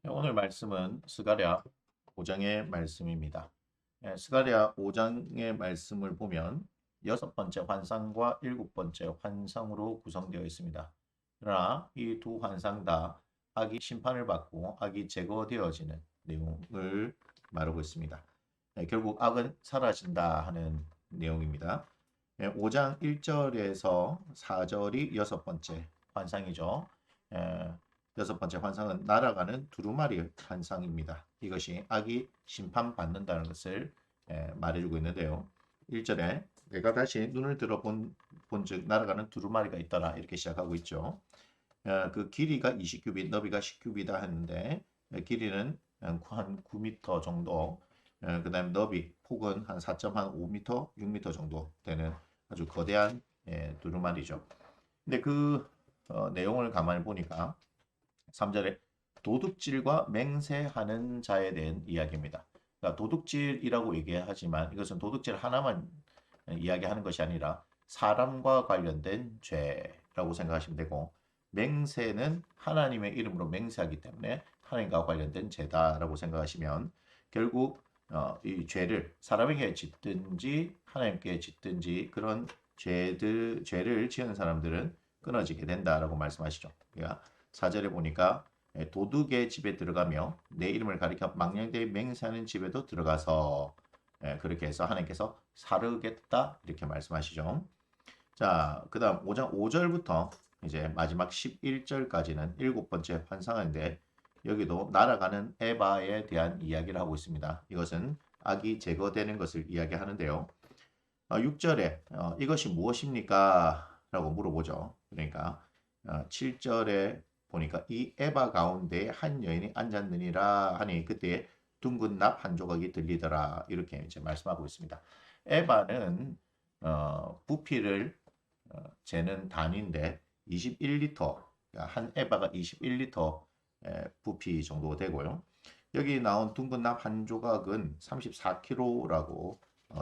네, 오늘 말씀은 스가랴 5장의 말씀입니다. 스가랴 5장의 말씀을 보면 여섯 번째 환상과 일곱 번째 환상으로 구성되어 있습니다. 그러나 이 두 환상 다 악이 심판을 받고 악이 제거되어지는 내용을 말하고 있습니다. 결국 악은 사라진다 하는 내용입니다. 5장 1절에서 4절이 여섯 번째 환상이죠. 여섯 번째 환상은 날아가는 두루마리 환상입니다. 이것이 악이 심판받는다는 것을 말해주고 있는데요. 1절에 내가 다시 눈을 들어 본즉 날아가는 두루마리가 있더라 이렇게 시작하고 있죠. 그 길이가 20규빗, 너비가 10규빗이다 했는데 길이는 한 9m 정도, 그 다음에 너비, 폭은 한 4.5m, 6m 정도 되는 아주 거대한 두루마리죠. 근데 그 내용을 가만히 보니까 3절에 도둑질과 맹세하는 자에 대한 이야기입니다. 그러니까 도둑질이라고 얘기하지만 이것은 도둑질 하나만 이야기하는 것이 아니라 사람과 관련된 죄라고 생각하시면 되고, 맹세는 하나님의 이름으로 맹세하기 때문에 하나님과 관련된 죄다라고 생각하시면 결국 이 죄를 사람에게 짓든지 하나님께 짓든지 그런 죄를 지은 사람들은 끊어지게 된다라고 말씀하시죠. 그러니까 4절에 보니까 도둑의 집에 들어가며 내 이름을 가리켜 망령되이 맹세하는 집에도 들어가서 그렇게 해서 하나님께서 사르겠다 이렇게 말씀하시죠. 자, 그 다음 5장 5절부터 이제 마지막 11절까지는 일곱 번째 환상인데 여기도 날아가는 에바에 대한 이야기를 하고 있습니다. 이것은 악이 제거되는 것을 이야기하는데요. 6절에 이것이 무엇입니까? 라고 물어보죠. 그러니까 7절에 보니까 이 에바 가운데 한 여인이 앉았느니라 하니 그때 둥근 납 한 조각이 들리더라 이렇게 이제 말씀하고 있습니다. 에바는 부피를 재는 단위인데 21리터, 한 에바가 21리터 부피 정도 되고요. 여기 나온 둥근 납 한 조각은 34kg라고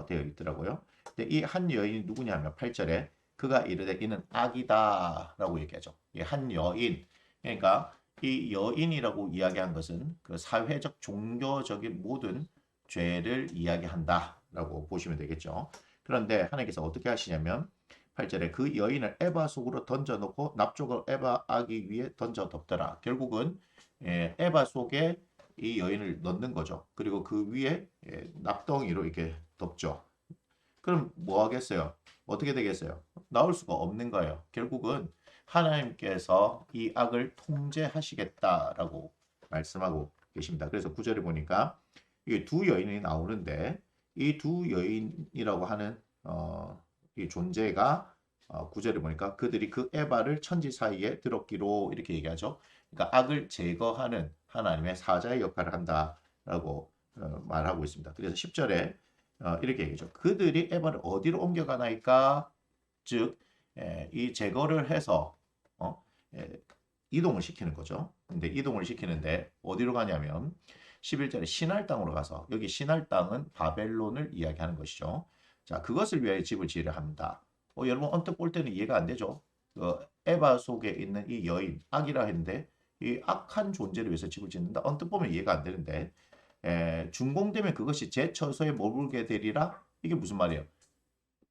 되어 있더라고요. 근데 이 한 여인이 누구냐면 8절에 그가 이르되 이는 악이다라고 얘기하죠. 이 한 여인, 그러니까 이 여인이라고 이야기한 것은 그 사회적 종교적인 모든 죄를 이야기한다라고 보시면 되겠죠. 그런데 하나님께서 어떻게 하시냐면 8절에 그 여인을 에바 속으로 던져놓고 납족을 에바 아기 위에 던져 덮더라. 결국은 에바 속에 이 여인을 넣는 거죠. 그리고 그 위에 납덩이로 이렇게 덮죠. 그럼 뭐 하겠어요? 어떻게 되겠어요? 나올 수가 없는 거예요. 결국은 하나님께서 이 악을 통제하시겠다라고 말씀하고 계십니다. 그래서 구절에 보니까 이게 두 여인이 나오는데 이 두 여인이라고 하는 이 존재가 구절에 보니까 그들이 그 에바를 천지 사이에 들었기로 이렇게 얘기하죠. 그러니까 악을 제거하는 하나님의 사자의 역할을 한다라고 말하고 있습니다. 그래서 10절에 이렇게 얘기죠. 그들이 에바를 어디로 옮겨가나이까? 즉, 이 제거를 해서 어, 에, 이동을 시키는 거죠. 근데 이동을 시키는데 어디로 가냐면 11절에 신할 땅으로 가서 여기 신할 땅은 바벨론을 이야기하는 것이죠. 자, 그것을 위하여 집을 지으려 합니다. 여러분 언뜻 볼 때는 이해가 안 되죠. 그 에바 속에 있는 이 여인, 악이라 했는데 이 악한 존재를 위해서 집을 짓는다. 언뜻 보면 이해가 안 되는데 준공되면 그것이 제 처소에 머물게 되리라. 이게 무슨 말이에요?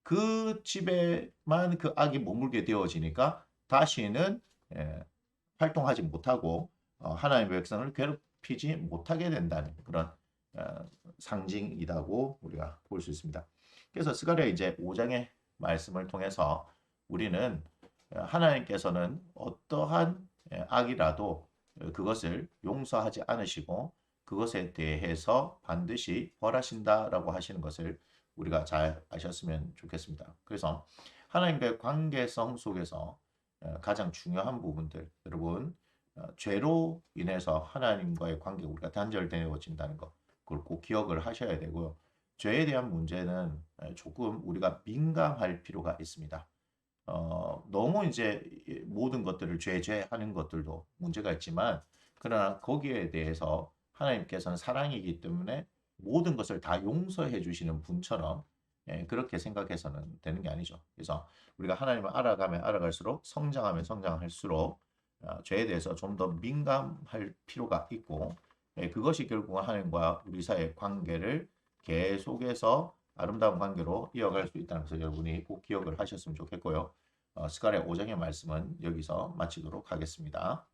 그 집에만 그 악이 머물게 되어지니까 다시는 활동하지 못하고 하나님의 백성을 괴롭히지 못하게 된다는 그런 상징이라고 우리가 볼 수 있습니다. 그래서 스가랴 이제 5장의 말씀을 통해서 우리는 하나님께서는 어떠한 악이라도 그것을 용서하지 않으시고 그것에 대해서 반드시 벌하신다라고 하시는 것을 우리가 잘 아셨으면 좋겠습니다. 그래서 하나님과의 관계성 속에서 가장 중요한 부분들, 여러분, 죄로 인해서 하나님과의 관계가 우리가 단절되어진다는 것, 그걸 꼭 기억을 하셔야 되고요. 죄에 대한 문제는 조금 우리가 민감할 필요가 있습니다. 너무 이제 모든 것들을 죄 하는 것들도 문제가 있지만, 그러나 거기에 대해서 하나님께서는 사랑이기 때문에 모든 것을 다 용서해 주시는 분처럼 그렇게 생각해서는 되는 게 아니죠. 그래서 우리가 하나님을 알아가면 알아갈수록 성장하면 성장할수록 죄에 대해서 좀 더 민감할 필요가 있고 그것이 결국은 하나님과 우리 사이의 관계를 계속해서 아름다운 관계로 이어갈 수 있다는 것을 여러분이 꼭 기억을 하셨으면 좋겠고요. 스가랴 5장의 말씀은 여기서 마치도록 하겠습니다.